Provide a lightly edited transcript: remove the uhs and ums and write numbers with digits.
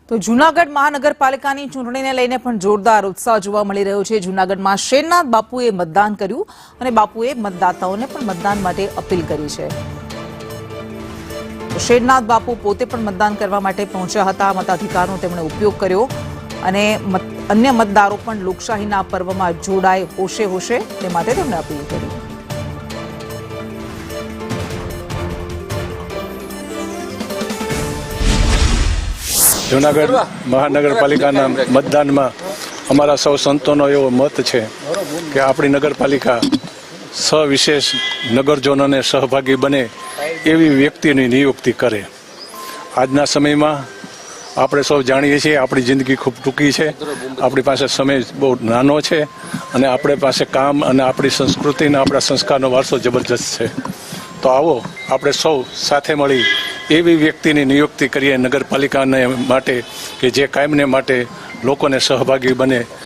તો જૂનાગઢ મહાનગરપાલિકાની ચૂંટણીને લઈને પણ જોરદાર ઉત્સાહ જોવા મળી રહ્યો છે। જૂનાગઢમાં શેરનાથ બાપુએ મતદાન કર્યું અને બાપુએ મતદાતાઓને પણ મતદાન માટે અપીલ કરી છે। તો શેરનાથ બાપુ પોતે પણ મતદાન કરવા માટે પહોંચ્યા હતા। મતાધિકારનો તેમણે ઉપયોગ કર્યો અને અન્ય મતદારો પણ લોકશાહીના પર્વમાં જોડાય હોશે હોશે તે માટે તેમણે અપીલ કરી। जूनागढ़ महानगरपालिका मतदान में अमरा सौ संतों एवं मत है कि अपनी नगरपालिका सविशेष नगरजनों ने सहभागी बने एवं व्यक्ति नियुक्ति करे। आजना समय में આપણે સૌ જાણીએ છીએ આપણી જિંદગી ખૂબ ટૂંકી છે, આપણી પાસે સમય બહુ નાનો છે અને આપણી પાસે કામ અને આપણી સંસ્કૃતિ અને આપણા સંસ્કારનો વારસો જબરજસ્ત છે। તો આવો આપણે સૌ સાથે મળી એવી વ્યક્તિની નિયુક્તિ કરીએ નગરપાલિકાને માટે કે જે કાયમને માટે લોકોને સહભાગી બને।